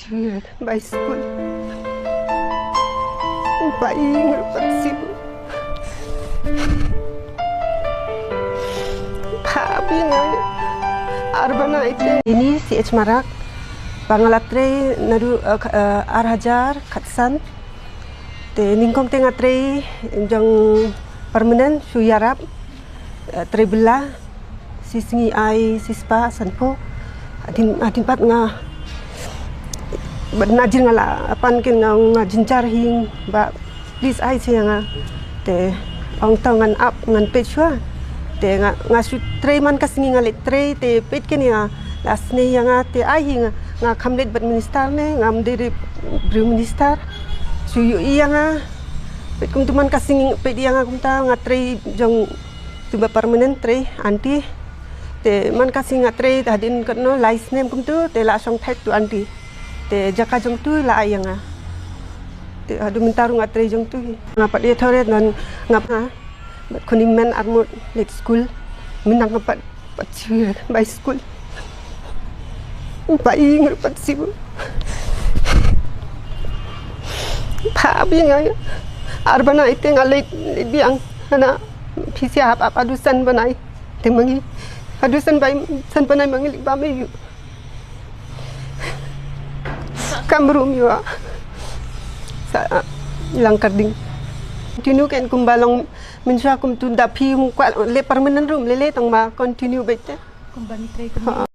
Children by school. Baing bersibu. Tapi ngai arbana itu. Ini si Marak, Bangalatre nadu Arhajar Katsan. Te ningkong tengah tre jang permanent suyarap trebela sisngi ai sispa sanpo adin pat nga najir ngala apan ken nga jinjar hing ba please ai sianga te ong tangan up ngan pechwa te nga su tre man kasingi ngale tre te pet ken ya lasne yanga te ai hing nga kamlet bat minister ne ngam de prime minister su yu yanga pet kum tuman kasingi pet yanga kum ta nga tre jong tuba permanent tre anti te man kasing nga tre hadin kono license name kum tu te la song thai tu anti te jaka jong tu la ayanga te adu mintaru nga tre jong tu ngapa dia thore nan ngapa kuni men armut let school minang ngapa pacir by school pai ngapa sibu pabi nga arbana ite ngalit biang ana pisia hap adusan banai te mangi adusan bai san banai mangi ba me Kamrum yua sa ilang karding continue ken kumbalong mensha kum tunda pi le permanent room lele tong ma continue bete Kumbani tray